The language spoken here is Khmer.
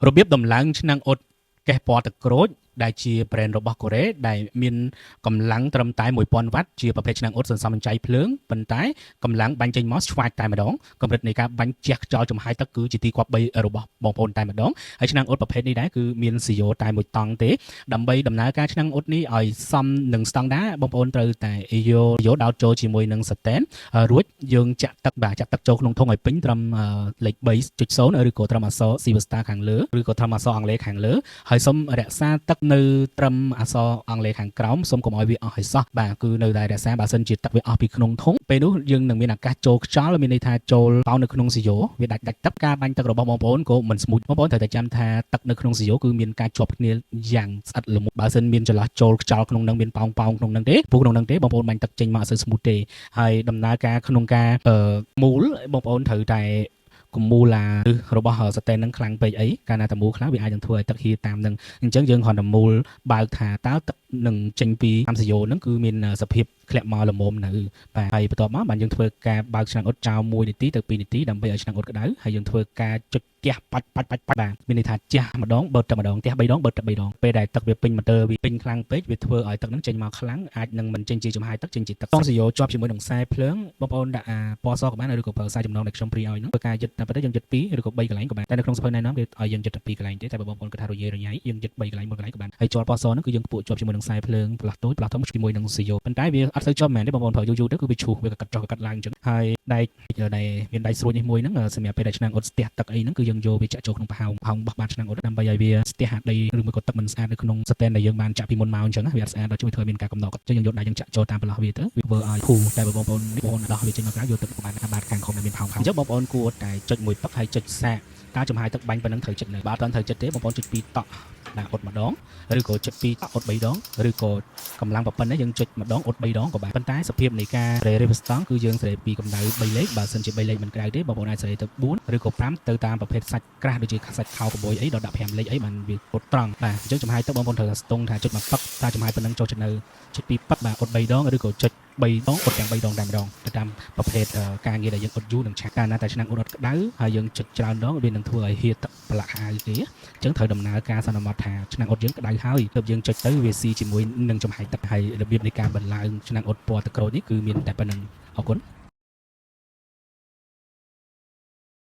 របៀបដំឡើងឆ្នាំងអ៊ុតកេះពណ៌ទឹកក្រូចដែលជា brand របស់កូរ៉េដែលមានកម្លាំងត្រឹមតែ 1000 វ៉ាត់ជាប្រភេទឆ្នាំងអ៊ុតសន្សំសំចៃភ្លើងប៉ុន្តែកម្លាំងបាញ់ចេញមកឆ្វាចតែម្ដងកម្រិតនៃការបាញ់ជះខ្យល់ចំហាយទឹកគឺជាទីគប្បីរបស់បងប្អូនតែម្ដងហើយឆ្នាំងអ៊ុតប្រភេទនេះដែរគឺមានស៊ីយ៉ូតែមួយតង់ទេដើម្បីដំណើរការឆ្នាំងអ៊ុតនេះឲ្យសមនឹងស្តង់ដារបងប្អូនត្រូវតែយកដោតចូលជាមួយនឹង Satan រួចយើងចាក់ទឹកចូលក្នុងធុងឲ្យពេញត្រឹមលេខ 3.0 ឬក៏ត្រឹមអក្សរ Silver ខាងលើឬក៏ត្រឹមអក្សរអង់គ្លេសខាងលើហើយសូមរក្សាទឹកនៅត្រឹមអក្សរអង់គ្លេសខាងក្រោមសូមកុំឲ្យវាអស់ឲ្យសោះបាទគឺនៅតែរក្សាបើសិនជាទឹកវាអស់ពីក្នុងធុងពេលនោះយើងនឹងមានឱកាសចូលខ្យល់មានន័យថាចូលប៉ោនៅក្នុងស៊ីយ៉ូវាដាច់ទឹកការបាញ់ទឹករបស់បងប្អូនក៏មិនស្មូតបងប្អូនត្រូវតែចាំថាទឹកនៅក្នុងស៊ីយ៉ូគឺមានការជាប់គ្នាយ៉ាងស្អិតល្មុតបើសិនមានចន្លោះចូលខ្យល់ក្នុងនឹងមានប៉ោងក្នុងនឹងទេព្រោះក្នុងនឹងទេបងប្អូនបាញ់ទឹកចេញមកអត់សូវស្មូតទេហើយដំណើរការក្នុងការមូលបងប្អូនត្រូវតែកុំមូលរបស់ Satan នឹងខ្លាំងពេកអីកាលណាតែមូលខ្លះវាអាចនឹងធ្វើឲ្យទឹកហៀតាមនឹងអញ្ចឹងយើងគ្រាន់តែមូលបើកថាតើទឹកនឹងចេញពីតាមស៊ីយ៉ូនឹងគឺមានសភាពធ្លាក់មកល្មមនៅបាទហើយបន្ទាប់មកបានយើងធ្វើការបើកឆ្នាំងអ៊ុតចោល1នាទីទៅ2នាទីដើម្បីឲ្យឆ្នាំងអ៊ុតក្តៅហើយយើងធ្វើការចុចទះបាច់បាទមានន័យថាជះម្ដងបឺតតែម្ដងទះ3ដងបឺតតែ3ដងពេលដែលទឹកវាពេញម៉ូទ័រវាពេញខ្លាំងពេកវាធ្វើឲ្យទឹកនឹងចេញមកខ្លាំងអាចនឹងមិនចេញជាចំហាយទឹកចេញជាទឹកតង់ស៊ីយ៉ូជាប់ជាមួយនឹងខ្សែភ្លើងបងប្អូនដាក់ពណ៌សក៏បានឬក៏ប្រើខ្សែចំណងដែលខ្ញុំព្រីឲ្យហ្នឹងធ្វើការយឹតតែប៉ុន្តែយើងយឹត2ឬក៏3កន្លែងក៏បានតែនៅក្នុងសភៅណែនាំវាឲ្យយើងយឹតតែ2កន្លែងទេតែបងប្អូនគិតថារញ៉េយើងយឹត3កន្លែង1កន្លែងក៏បានហើយជាប់ពណ៌សហ្នឹងគឺយើងខ្ពុះជាប់ជាមួយនឹងខ្សែភ្លើងផ្លាស់តូចផ្លាស់ធំជាមួយនឹងស៊ីយ៉ូប៉ុន្តែវាអត់សូវជាប់មែនទេបងប្អូនប្រើយូរទៅគឺវាឈូសវាកាត់ចុះកាត់ឡើងអញ្ចឹងហើយដែកដែលមានដែកស្រួចនេះមួយហ្នឹងសម្រាប់ពេលដែលឆ្នាំងអ៊ុតស្ទះទឹកអីហ្នឹងគឺយើងយកវាចាក់ចូលក្នុងប្រហោងបោះបាត់ឆ្នាំងអ៊ុតដើម្បីឲ្យវាស្ទះដីឬមួយក៏ទឹកមិនស្អាតនៅក្នុង Satan ដែលយើងបានចាក់ពីមុនមកអញ្ចឹងវាអត់ស្អាតដល់ជួយធ្វើមានការកំណត់អញ្ចឹងយើងយកដៃយើងចាក់ចូលតាមប្រឡោះវាទៅវាធ្វើឲ្យភូតែបងប្អូនដោះវាចេញមកក្រៅយកទឹកប្រមាណបាតខាងខំដែលមានផោងអញ្ចឹងបងប្អូនគួរតែចុចមួយពឹកហើយចុចសាកការចំហាយទឹកបាញ់ប៉ុណ្ណឹងត្រូវចិត្តនៅបើអត់ត្រូវចិត្តទេបងប្អូនចុចពីតក់ដាក់អ៊ុតម្ដងឬក៏ចុចពីអ៊ុត3ដងឬក៏កម្លាំងប៉ុណ្ណេះយើងចុចម្ដងអ៊ុត3ដងក៏បានប៉ុន្តែសភាពនៃការសេរីរីស្តង់គឺយើងសេរីពីកម្ដៅ3លេខបើសិនជា3លេខមិនក្ដៅទេបងប្អូនអាចសេរីទៅ4ឬក៏5ទៅតាមប្រភេទសាច់ក្រាស់ដូចជាសាច់ខោកបួយអីដល់ដាក់5លេខអីបានវាពុតត្រង់បាទអញ្ចឹងចំហាយទឹកបងប្អូនត្រូវតែស្ទង់ថាចុចមកពឹកថាចំហាយប៉ុណ្ណឹងចូលចិត្តនៅចុចពីពឹកបាទអ៊ុត3ដងឬក៏ចុច3ដងអ៊ុតទាំង3ដងតែម្ដងទៅតាមប្រភេទការងារដែលយើងអ៊ុតយូរនឹងឆាកាលណាតែឆ្នាំងអ៊ុតអត់ក្ដៅហើយយើងចុចច្រើនដងវានឹងធ្វើឲ្យហៀទឹកប្រឡាក់អាវទេអញ្ចឹងត្រូវដំណើរការសន្មត់ថាឆ្នាំងអ៊ុតយើងក្ដៅហើយទើបយើងចុចទៅវាស៊ីជាមួយនឹងចំហាយទឹកហើយរបៀបនៃការបន្លៅឆ្នាំងអ៊ុតពណ៌ទឹកក្រូចនេះគឺមានតែប៉ុណ្្នឹងអរគុណ